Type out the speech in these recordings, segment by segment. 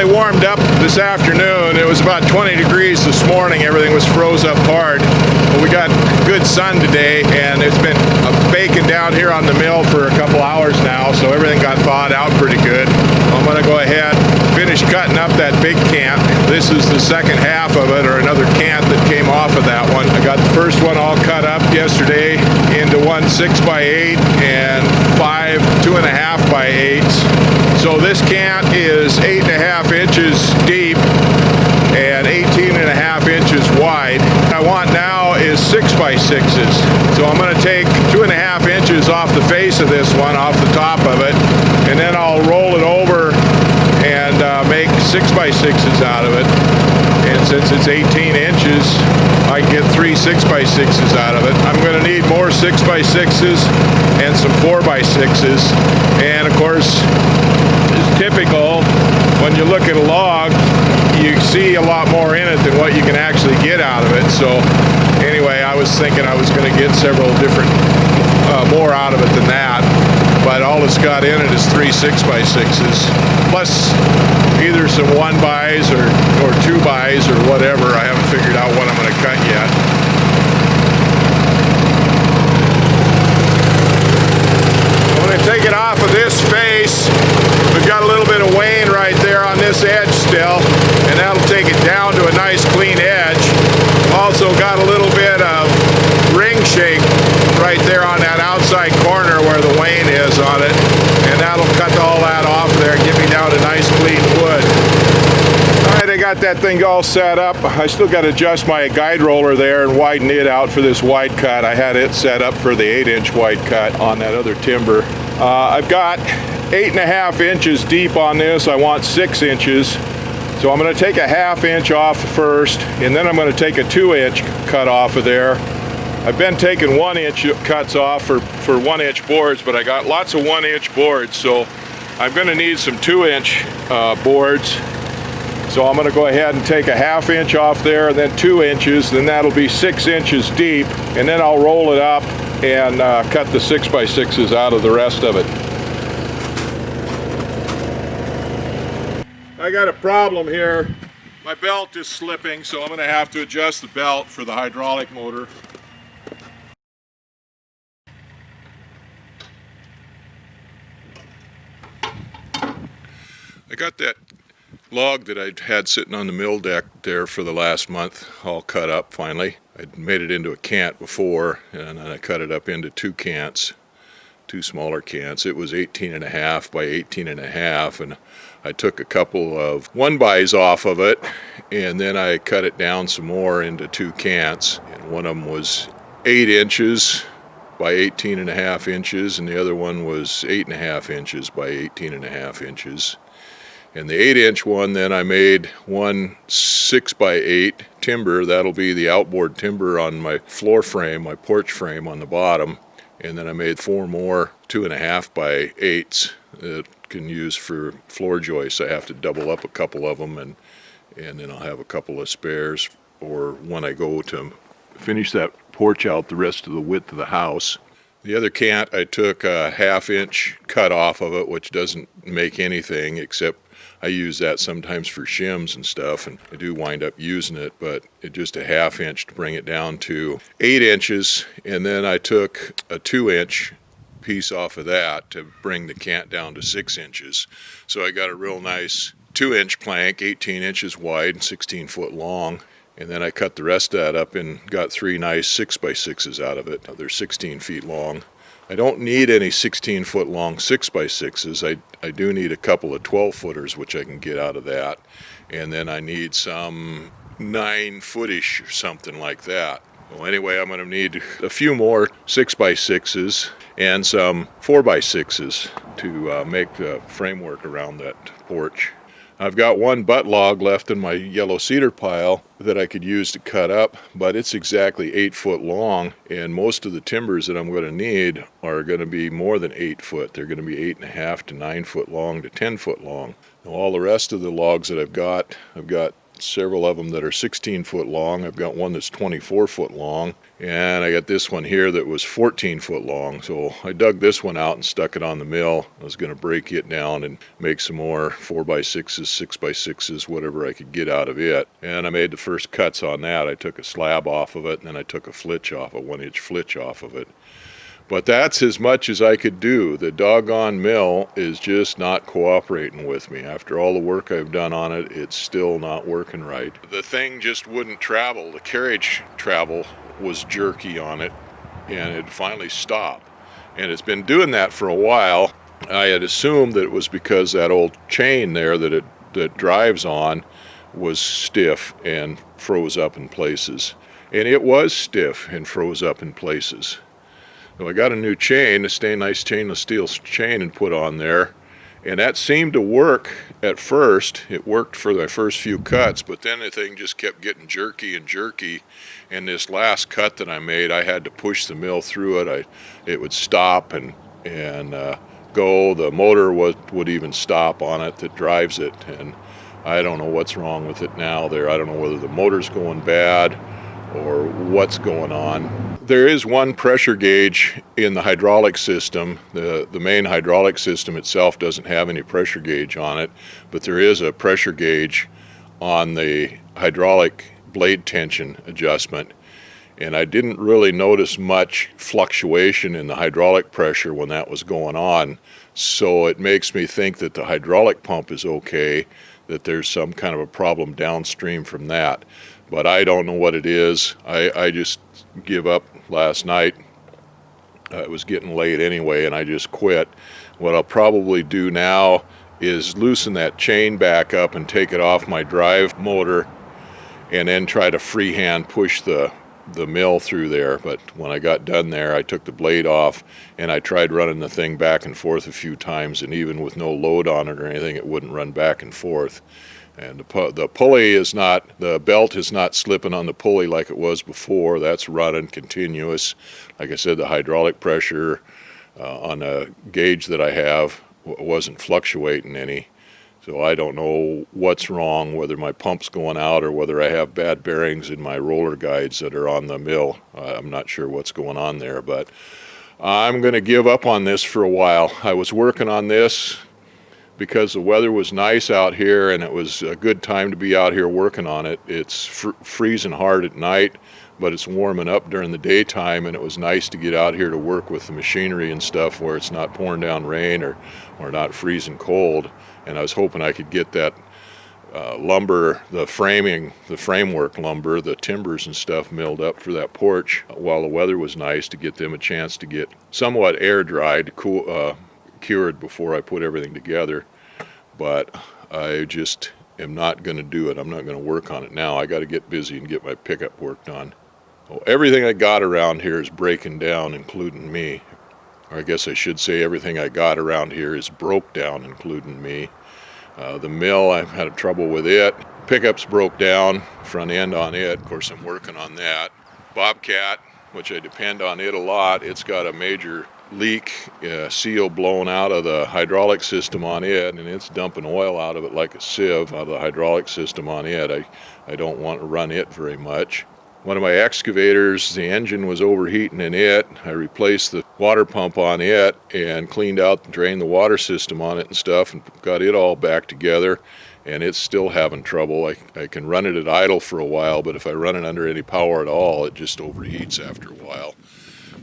finally warmed up this afternoon. It was about 20 degrees this morning. Everything was froze up hard. But we got good sun today, and it's been baking down here on the mill for a couple hours now, so everything got thawed out pretty good. I'm going to go ahead and finish cutting up that big cant. This is the second half of it, or another cant that came off of that one. I got the first one all cut up yesterday into one 6x8 and 5 2.5x8s. So this cant is 8.5 inches deep and 18.5 inches wide. What I want now is 6x6s. So I'm going to take 2.5 inches off the face of this one, off the top of it, and then I'll roll it over and make 6x6s out of it. And since it's 18 inches, I can get 3 6x6s out of it. I'm going to need more 6x6s and some 4x6s. And of course, it's typical when you look at a log, you see a lot more in it than what you can actually get out of it. So anyway, I was thinking I was going to get several different more out of it than that, but all it's got in it is 3 6x6s plus either some 1x's or 2x's or whatever. I haven't figured out what I'm going to cut yet. I'm going to take it off of this face. We've got a little bit of wane right there on this edge still, and that'll take it down to a nice clean edge. Also got a little bit of ring shake right there on that outside corner where the wane is on it, and that'll cut all that off there and get me down to nice clean wood. Alright, I got that thing all set up. I still got to adjust my guide roller there and widen it out for this wide cut. I had it set up for the 8-inch wide cut on that other timber. I've got 8.5 inches deep on this. I want 6 inches. So I'm going to take a 1/2 inch off first, and then I'm going to take a 2-inch cut off of there. I've been taking 1-inch cuts off for 1-inch boards, but I got lots of 1-inch boards, so I'm going to need some 2-inch boards. So I'm going to go ahead and take a 1/2 inch off there, and then 2 inches, then that'll be 6 inches deep, and then I'll roll it up and cut the 6x6s out of the rest of it. I got a problem here. My belt is slipping, so I'm going to have to adjust the belt for the hydraulic motor. I got that log that I'd had sitting on the mill deck there for the last month all cut up finally. I'd made it into a cant before, and then I cut it up into 2 cants, 2 smaller cants. It was 18.5 by 18.5, and I took a couple of 1x's off of it, and then I cut it down some more into 2 cants. And one of them was 8 inches by 18.5 inches, and the other one was 8.5 inches by 18.5 inches. And the 8-inch one, then I made one 6x8 timber. That'll be the outboard timber on my floor frame, my porch frame on the bottom. And then I made 4 more 2.5x8s that can use for floor joists. I have to double up a couple of them, and then I'll have a couple of spares, or when I go to finish that porch out the rest of the width of the house. The other cant, I took a 1/2 inch cut off of it, which doesn't make anything, except I use that sometimes for shims and stuff, and I do wind up using it, but it just a 1/2 inch to bring it down to 8 inches, and then I took a 2-inch piece off of that to bring the cant down to 6 inches. So I got a real nice 2-inch plank, 18 inches wide and 16 foot long, and then I cut the rest of that up and got 3 nice 6x6s out of it. They're 16 feet long. I don't need any 16 foot long 6x6s. I do need a couple of 12 footers, which I can get out of that. And then I need some 9 footish or something like that. Well, anyway, I'm going to need a few more 6x6s and some 4x6s to make the framework around that porch. I've got one butt log left in my yellow cedar pile that I could use to cut up, but it's exactly 8 foot long, and most of the timbers that I'm going to need are going to be more than 8 foot. They're going to be 8.5 to 9 foot long to 10 foot long. Now, all the rest of the logs that I've got several of them that are 16 foot long. I've got one that's 24 foot long, and I got this one here that was 14 foot long. So I dug this one out and stuck it on the mill. I was going to break it down and make some more 4x6s, 6x6s, whatever I could get out of it. And I made the first cuts on that. I took a slab off of it, and then I took a flitch off, a 1-inch flitch off of it. But that's as much as I could do. The doggone mill is just not cooperating with me. After all the work I've done on it, it's still not working right. The thing just wouldn't travel. The carriage travel was jerky on it, and it finally stopped. And it's been doing that for a while. I had assumed that it was because that old chain there that drives on was stiff and froze up in places. And it was stiff and froze up in places. So I got a new chain, a nice stainless steel chain, and put on there, and that seemed to work at first. It worked for the first few cuts, but then the thing just kept getting jerky and jerky. And this last cut that I made, I had to push the mill through it. It would stop and go. The motor would even stop on it that drives it, and I don't know what's wrong with it now there. I don't know whether the motor's going bad or what's going on. There is one pressure gauge in the hydraulic system. The main hydraulic system itself doesn't have any pressure gauge on it, but there is a pressure gauge on the hydraulic blade tension adjustment. And I didn't really notice much fluctuation in the hydraulic pressure when that was going on. So it makes me think that the hydraulic pump is okay, that there's some kind of a problem downstream from that. But I don't know what it is. I just give up last night. It was getting late anyway, and I just quit. What I'll probably do now is loosen that chain back up and take it off my drive motor, and then try to freehand push the mill through there. But when I got done there, I took the blade off, and I tried running the thing back and forth a few times, and even with no load on it or anything, it wouldn't run back and forth. And the pulley is not, the belt is not slipping on the pulley like it was before. That's running continuous. Like I said, the hydraulic pressure on the gauge that I have wasn't fluctuating any. So I don't know what's wrong, whether my pump's going out or whether I have bad bearings in my roller guides that are on the mill. I'm not sure what's going on there, but I'm going to give up on this for a while. I was working on this because the weather was nice out here, and it was a good time to be out here working on it. It's freezing hard at night, but it's warming up during the daytime, and it was nice to get out here to work with the machinery and stuff where it's not pouring down rain or not freezing cold. And I was hoping I could get that lumber, the framework lumber, the timbers and stuff milled up for that porch while the weather was nice, to get them a chance to get somewhat air dried, cured before I put everything together. But I just am not going to do it. I'm not going to work on it now. I got to get busy and get my pickup worked on. Well, everything I got around here is breaking down, including me. Or I guess I should say everything I got around here is broke down, including me. The mill, I've had trouble with it. Pickup's broke down, front end on it. Of course, I'm working on that. Bobcat, which I depend on it a lot, it's got a major leak, seal blown out of the hydraulic system on it, and it's dumping oil out of it like a sieve out of the hydraulic system on it. I don't want to run it very much. One of my excavators, the engine was overheating in it. I replaced the water pump on it and cleaned out and drained the water system on it and stuff, and got it all back together, and it's still having trouble. I can run it at idle for a while, but if I run it under any power at all, it just overheats after a while.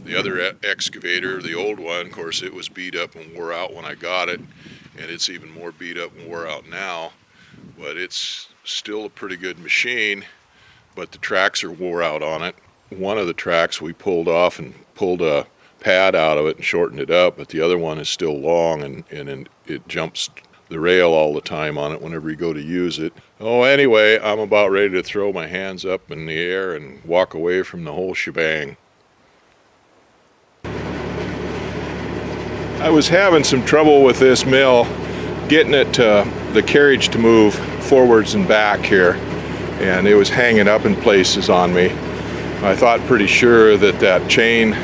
The other excavator, the old one, of course, it was beat up and wore out when I got it, and it's even more beat up and wore out now, but it's still a pretty good machine, but the tracks are wore out on it. One of the tracks we pulled off and pulled a pad out of it and shortened it up, but the other one is still long, and it jumps the rail all the time on it whenever you go to use it. Oh, anyway, I'm about ready to throw my hands up in the air and walk away from the whole shebang. I was having some trouble with this mill, getting it the carriage to move forwards and back here, and it was hanging up in places on me. I thought pretty sure that chain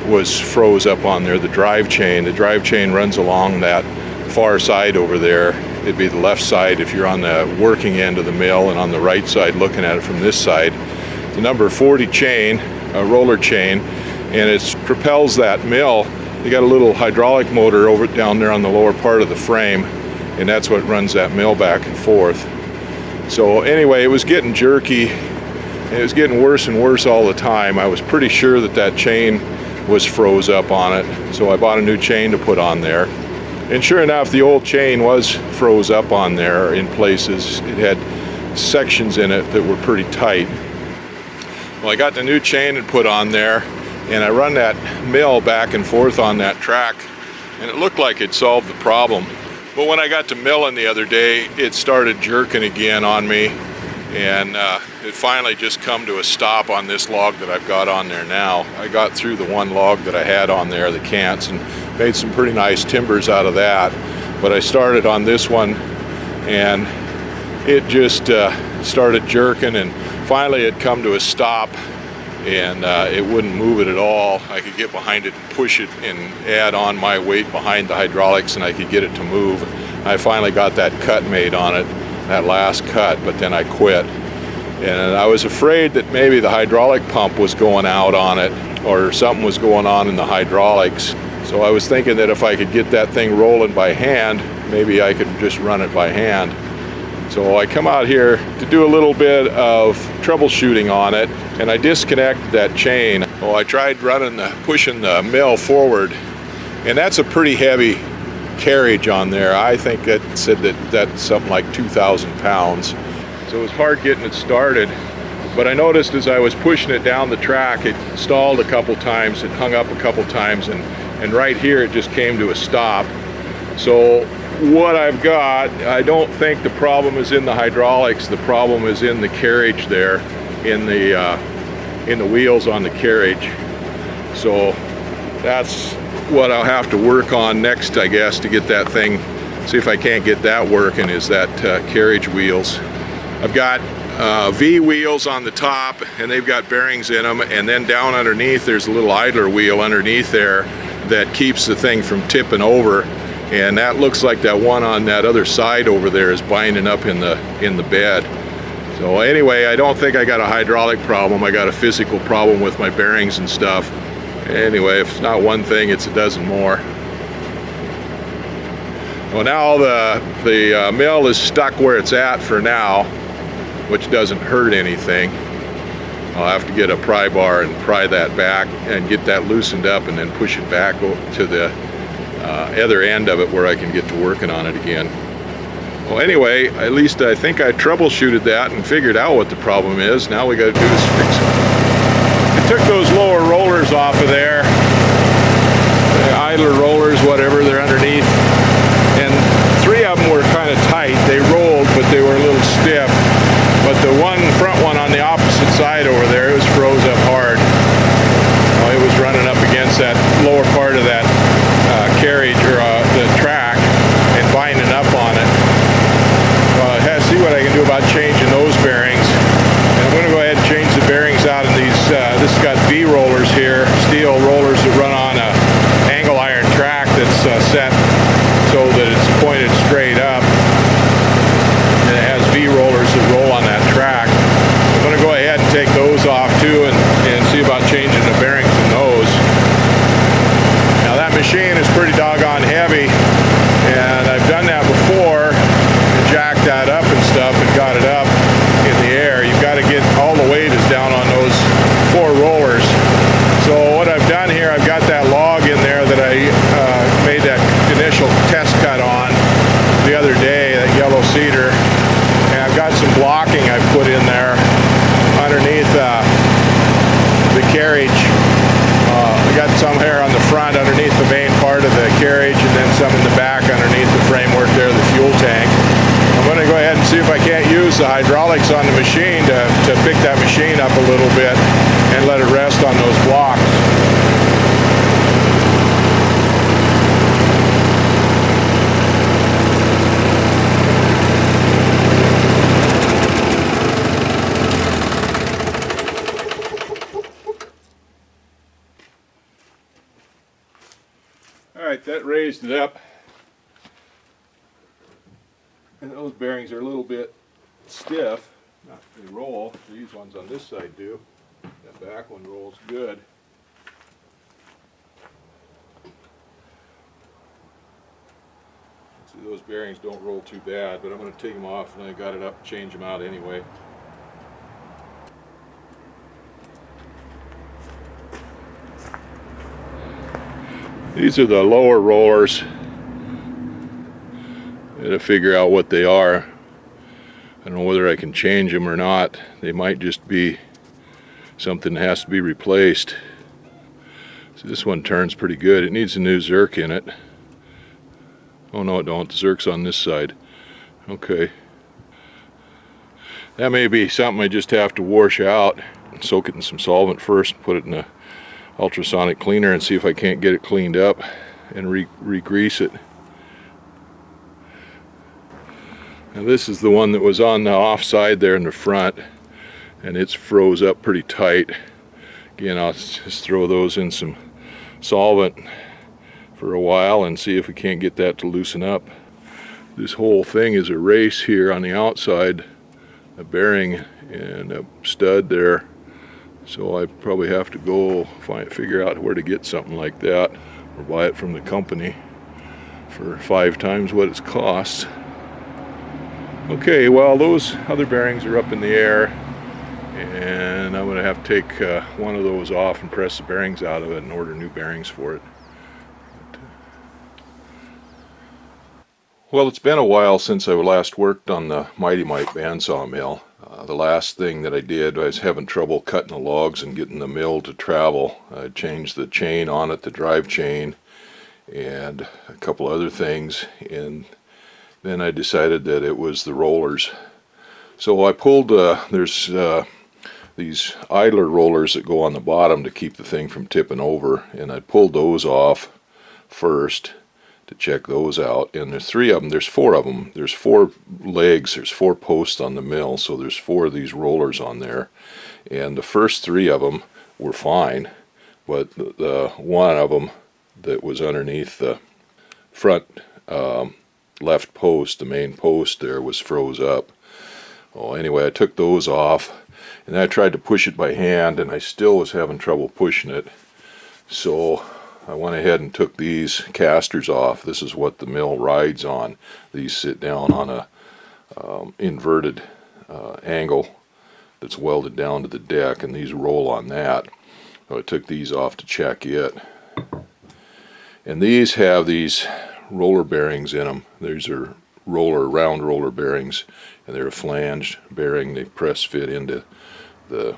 was froze up on there, the drive chain. The drive chain runs along that far side over there, It'd be the left side if you're on the working end of the mill, and on the right side looking at it from this side. It's a number 40 chain, a roller chain, and it propels that mill. You got a little hydraulic motor over down there on the lower part of the frame, and that's what runs that mill back and forth. So anyway, it was getting jerky, and it was getting worse and worse all the time. I was pretty sure that that chain was froze up on it, so I bought a new chain to put on there. And sure enough, the old chain was froze up on there in places. It had sections in it that were pretty tight. Well, I got the new chain and put on there, and I run that mill back and forth on that track, and it looked like it solved the problem. But when I got to milling the other day, it started jerking again on me, and it finally just come to a stop on this log that I've got on there now. I got through the one log that I had on there, the cants, and made some pretty nice timbers out of that. But I started on this one, and it just started jerking, and finally it come to a stop, and it wouldn't move it at all. I could get behind it and push it and add on my weight behind the hydraulics, and I could get it to move. I finally got that cut made on it, that last cut, but then I quit. And I was afraid that maybe the hydraulic pump was going out on it, or something was going on in the hydraulics. So I was thinking that if I could get that thing rolling by hand, maybe I could just run it by hand. So I come out here to do a little bit of troubleshooting on it, and I disconnected that chain. Well, I tried pushing the mill forward, and that's a pretty heavy carriage on there. I think it said that that's something like 2,000 pounds. So it was hard getting it started. But I noticed as I was pushing it down the track, it stalled a couple times, it hung up a couple times, and right here it just came to a stop. So what I've got, I don't think the problem is in the hydraulics. The problem is in the carriage there, in the wheels on the carriage. So that's what I'll have to work on next, I guess, to get that thing, see if I can't get that working, is that carriage wheels. I've got V wheels on the top, and they've got bearings in them, and then down underneath there's a little idler wheel underneath there that keeps the thing from tipping over, and that looks like that one on that other side over there is binding up in the bed. So anyway, I don't think I got a hydraulic problem. I got a physical problem with my bearings and stuff. Anyway, if it's not one thing, it's a dozen more. Well, now the mill is stuck where it's at for now, which doesn't hurt anything. I'll have to get a pry bar and pry that back and get that loosened up, and then push it back to the other end of it where I can get to working on it again. Well, anyway, at least I think I troubleshooted that and figured out what the problem is. Now we got to do is fix it. I took those lower rollers off of there, the idler rollers, whatever, they're underneath, and 3 of them were kind of tight. They rolled, but they were a little stiff. But the front one on the opposite side over there, it was froze up hard. It was running up against that lower part of that carriage, or the track, and binding up on it. I have to see what I can do about changing those bearings. And I'm going to go ahead and change the bearings out of these. This has got V rollers here, steel rollers that run on a angle iron track that's set so that it's pointed straight up. And it has V rollers that roll on that track. I'm going to go ahead and take those off too, and see about changing the bearings in those. Now that machine is pretty doggone heavy, and I've done that before, and jacked that up and stuff and got it up in the air. You've got to get all the weight is down on those 4 rollers. So what I've done here, I've got that log in there that I made that initial test cut on the other day, that yellow cedar, and I've got some blocking I've put in there underneath the carriage. I got some here on the front underneath the main part of the carriage, and then some in the back underneath the framework there, the fuel tank. I'm going to go ahead and see if I can't use the hydraulics on the machine to pick that machine up a little bit and let it rest on those blocks. All right, that raised it up. those bearings are a little bit stiff. They roll. These ones on this side do. That back one rolls good. See, those bearings don't roll too bad, but I'm going to take them off, and I got it up, change them out anyway. These are the lower rollers. I gotta figure out what they are. I don't know whether I can change them or not. They might just be something that has to be replaced. So this one turns pretty good. It needs a new Zerk in it. Oh no, it don't. The Zerk's on this side. Okay. That may be something I just have to wash out. Soak it in some solvent first, put it in a ultrasonic cleaner and see if I can't get it cleaned up and re-grease it. Now this is the one that was on the off side there in the front, and it's froze up pretty tight. Again, I'll just throw those in some solvent for a while and see if we can't get that to loosen up. This whole thing is a race here on the outside, a bearing and a stud there. So I probably have to go figure out where to get something like that, or buy it from the company for 5 times what it costs. Okay, well, those other bearings are up in the air, and I'm going to have to take one of those off and press the bearings out of it and order new bearings for it. Well, it's been a while since I last worked on the Mite Band Saw Mill. The last thing that I did, I was having trouble cutting the logs and getting the mill to travel. I changed the chain on it, the drive chain, and a couple other things, and then I decided that it was the rollers. So I pulled, there's these idler rollers that go on the bottom to keep the thing from tipping over, and I pulled those off first to check those out. And there's 3 of them, there's 4 of them, there's 4 legs, there's 4 posts on the mill, so there's 4 of these rollers on there. And the first 3 of them were fine, but the one of them that was underneath the front left post, the main post there, was froze up. Well, anyway, I took those off, and then I tried to push it by hand, and I still was having trouble pushing it. So I went ahead and took these casters off. This is what the mill rides on. These sit down on a inverted angle that's welded down to the deck, and these roll on that. So I took these off to check it. And these have these roller bearings in them. These are round roller bearings, and they're a flanged bearing. They press fit into the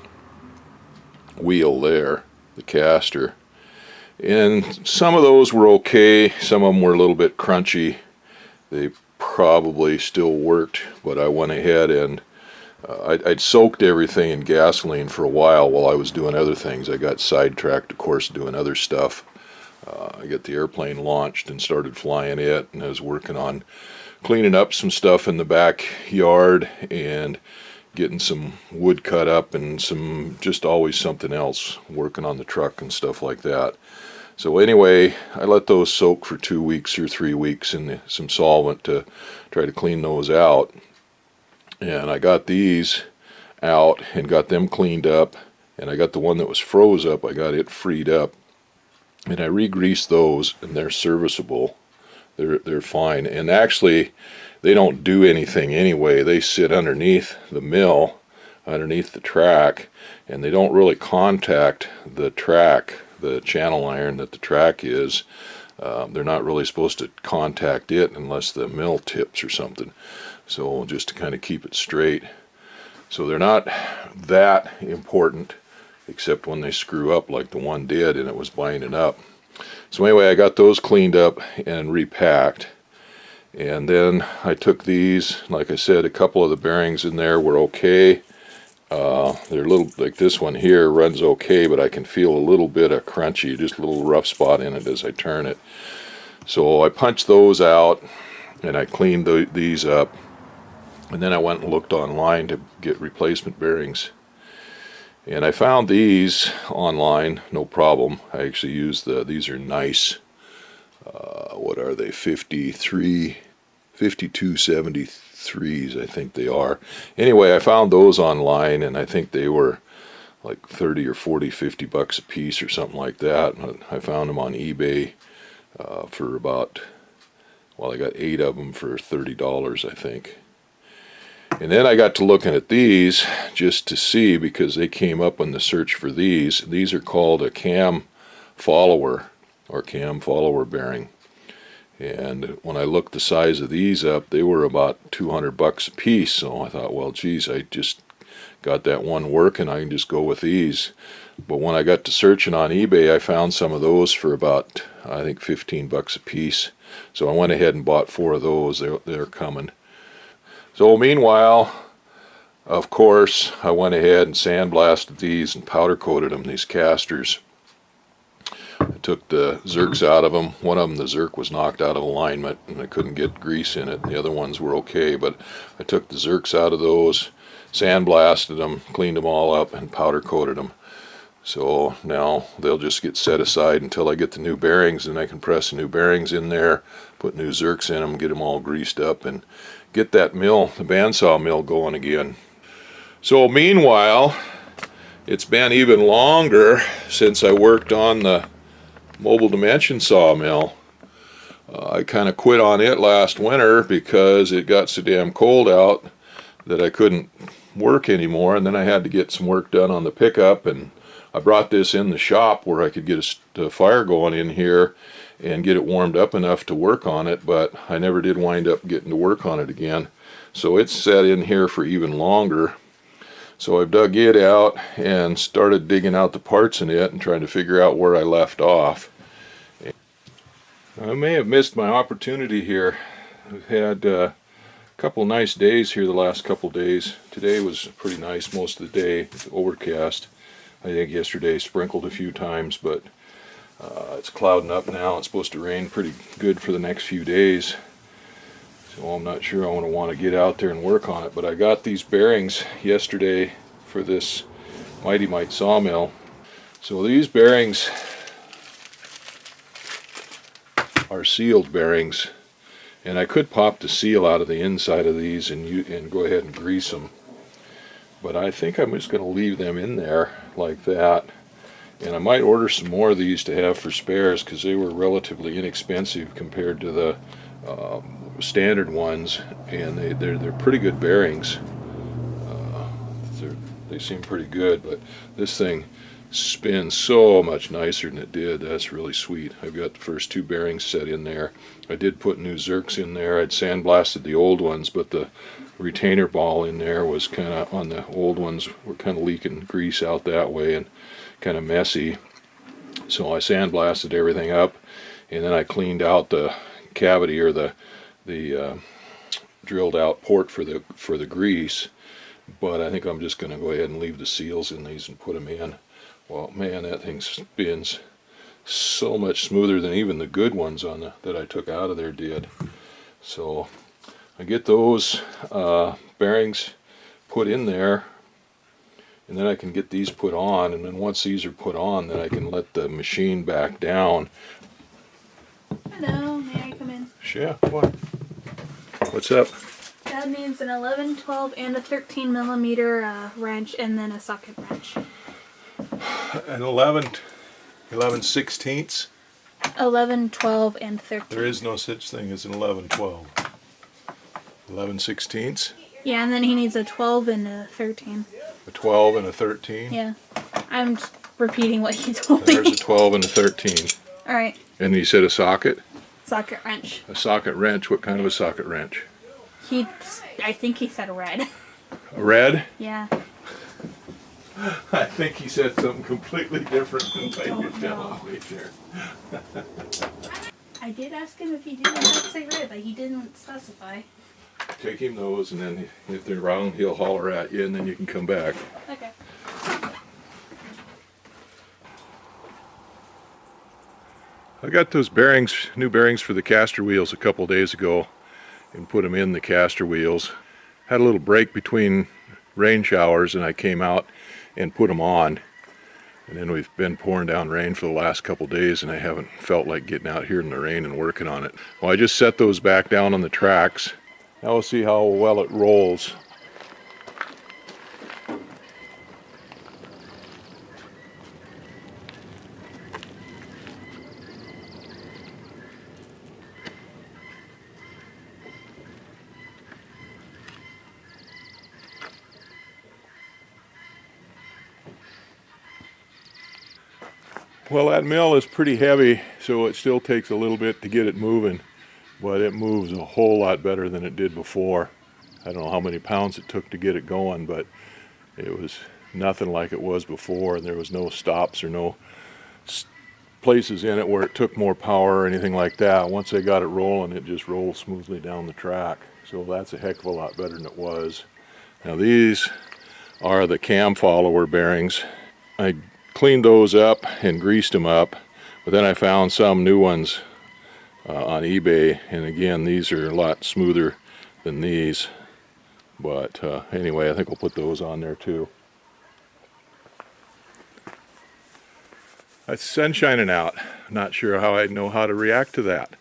wheel there, the caster. And some of those were okay, some of them were a little bit crunchy. They probably still worked, but I went ahead and I'd soaked everything in gasoline for a while I was doing other things. I got sidetracked, of course, doing other stuff. I got the airplane launched and started flying it, and I was working on cleaning up some stuff in the backyard and getting some wood cut up and just always something else, working on the truck and stuff like that. So anyway, I let those soak for 2 weeks or 3 weeks in some solvent to try to clean those out. And I got these out and got them cleaned up, and I got the one that was froze up, I got it freed up. And I re-greased those, and they're serviceable. They're fine. And actually, they don't do anything anyway. They sit underneath the mill, underneath the track, and they don't really contact the track, the channel iron that the track is. They're not really supposed to contact it unless the mill tips or something. So just to kind of keep it straight. So they're not that important, except when they screw up like the one did and it was binding up. So anyway, I got those cleaned up and repacked. And then I took these, like I said, a couple of the bearings in there were okay. They're a little, like this one here runs okay, but I can feel a little bit of crunchy, just a little rough spot in it as I turn it. So I punched those out and I cleaned these up. And then I went and looked online to get replacement bearings. And I found these online, no problem. I actually used these are nice. What are they? 5273 3s, I think they are. Anyway, I found those online, and I think they were like 30 or 40, 50 bucks a piece or something like that. I found them on eBay for about, well, I got 8 of them for $30, I think. And then I got to looking at these just to see, because they came up in the search for these. These are called a cam follower or cam follower bearing. And when I looked the size of these up, they were about 200 bucks a piece. So I thought, well, geez, I just got that one working, I can just go with these. But when I got to searching on eBay, I found some of those for about, I think, 15 bucks a piece. So I went ahead and bought 4 of those. They're coming. So meanwhile, of course, I went ahead and sandblasted these and powder coated them, these casters. I took the zerks out of them. One of them, the zerk was knocked out of alignment and I couldn't get grease in it. The other ones were okay, but I took the zerks out of those, sandblasted them, cleaned them all up, and powder coated them. So now they'll just get set aside until I get the new bearings, and I can press the new bearings in there, put new zerks in them, get them all greased up, and get that mill, the bandsaw mill, going again. So meanwhile, it's been even longer since I worked on the mobile dimension sawmill. I kind of quit on it last winter because it got so damn cold out that I couldn't work anymore, and then I had to get some work done on the pickup, and I brought this in the shop where I could get a fire going in here and get it warmed up enough to work on it, but I never did wind up getting to work on it again. So it's sat in here for even longer. So I've dug it out and started digging out the parts in it and trying to figure out where I left off. I may have missed my opportunity here. I've had a couple nice days here the last couple days. Today was pretty nice most of the day. It's overcast. I think yesterday sprinkled a few times, but it's clouding up now. It's supposed to rain pretty good for the next few days. So I'm not sure I want to get out there and work on it, but I got these bearings yesterday for this Mite Band Saw Mill. So these bearings are sealed bearings, and I could pop the seal out of the inside of these and go ahead and grease them. But I think I'm just going to leave them in there like that. And I might order some more of these to have for spares, because they were relatively inexpensive compared to the standard ones, and they're pretty good bearings. They seem pretty good, but this thing spins so much nicer than it did. That's really sweet. I've got the first 2 bearings set in there. I did put new zerks in there. I'd sandblasted the old ones, but the retainer ball in there was kind of, on the old ones, were kind of leaking grease out that way and kind of messy. So I sandblasted everything up, and then I cleaned out the cavity, or the drilled out port for the grease. But I think I'm just going to go ahead and leave the seals in these and put them in. Well, man, that thing spins so much smoother than even the good ones that I took out of there did. So I get those bearings put in there, and then I can get these put on, and then once these are put on, then I can let the machine back down. Hello, may I come in? Sure, what? What's up? That means an 11, 12, and a 13 millimeter wrench, and then a socket wrench. An 11/16? 11, 12, and 13. There is no such thing as an 11/12. 11/16? Yeah, and then he needs a 12 and a 13. A 12 and a 13? Yeah. I'm just repeating what he told me. There's a 12 and a 13. Alright. And you said a socket? Socket wrench. A socket wrench? What kind of a socket wrench? I think he said red. A red? Yeah. I think he said something completely different than what you're telling me there. I did ask him if he didn't have to say red, but he didn't specify. Take him those, and then if they're wrong, he'll holler at you, and then you can come back. Okay. I got those bearings, new bearings for the caster wheels a couple days ago, and put them in the caster wheels. Had a little break between rain showers, and I came out and put them on. And then we've been pouring down rain for the last couple days, and I haven't felt like getting out here in the rain and working on it. Well, I just set those back down on the tracks, Now we'll see how well it rolls. Well, that mill is pretty heavy, so it still takes a little bit to get it moving, but it moves a whole lot better than it did before. I don't know how many pounds it took to get it going, but it was nothing like it was before, and there was no stops or no places in it where it took more power or anything like that. Once I got it rolling, it just rolled smoothly down the track. So that's a heck of a lot better than it was. Now these are the cam follower bearings. I cleaned those up and greased them up, but then I found some new ones on eBay, and again, these are a lot smoother than these. But anyway, I think we'll put those on there too. It's sun shining out. Not sure how I'd know how to react to that.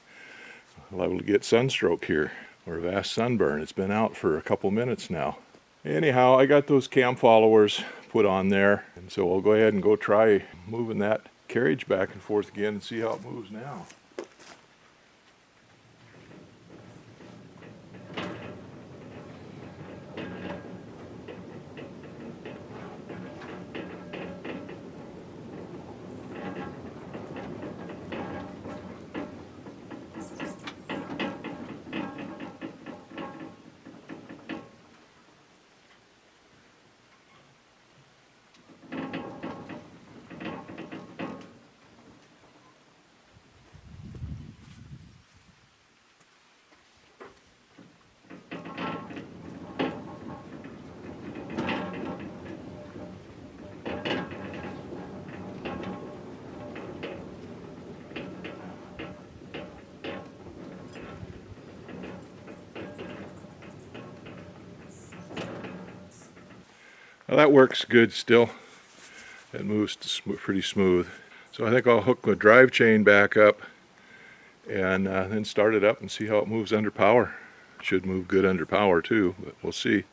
Liable to get sunstroke here, or vast sunburn. It's been out for a couple minutes now. Anyhow, I got those cam followers put on there, and so I'll go ahead and go try moving that carriage back and forth again and see how it moves now. Well, that works good still. It moves pretty smooth. So I think I'll hook the drive chain back up and then start it up and see how it moves under power. It should move good under power too, but we'll see.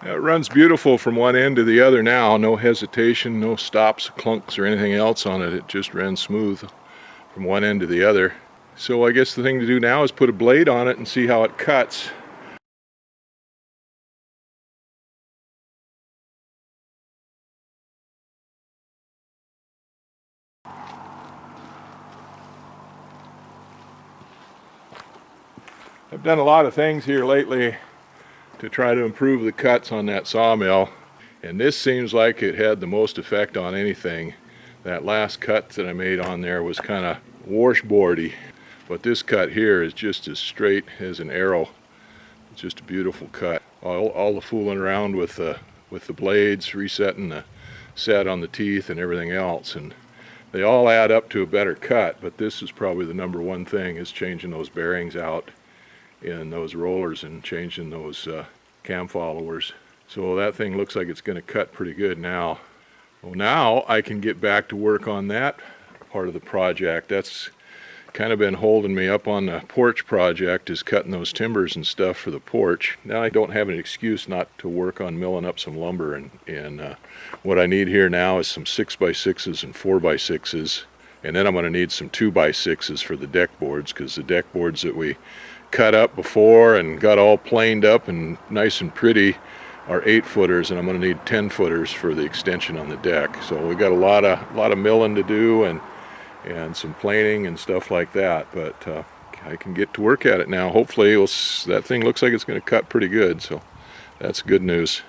It runs beautiful from one end to the other now. No hesitation, no stops, clunks, or anything else on it. It just ran smooth from one end to the other. So I guess the thing to do now is put a blade on it and see how it cuts. I've done a lot of things here lately to try to improve the cuts on that sawmill, and this seems like it had the most effect on anything. That last cut that I made on there was kind of washboardy, but this cut here is just as straight as an arrow. It's just a beautiful cut. All the fooling around with the blades, resetting the set on the teeth and everything else, and they all add up to a better cut, but this is probably the number one thing, is changing those bearings out in those rollers and changing those cam followers. So that thing looks like it's going to cut pretty good now. Well, now I can get back to work on that part of the project. That's kind of been holding me up on the porch project, is cutting those timbers and stuff for the porch. Now I don't have an excuse not to work on milling up some lumber, and what I need here now is some 6x6s and 4x6s, and then I'm going to need some 2x6s for the deck boards, because the deck boards that we cut up before and got all planed up and nice and pretty are 8-footers, and I'm going to need 10-footers for the extension on the deck. So we got a lot of milling to do and some planing and stuff like that, but I can get to work at it now. Hopefully that thing looks like it's going to cut pretty good, so that's good news.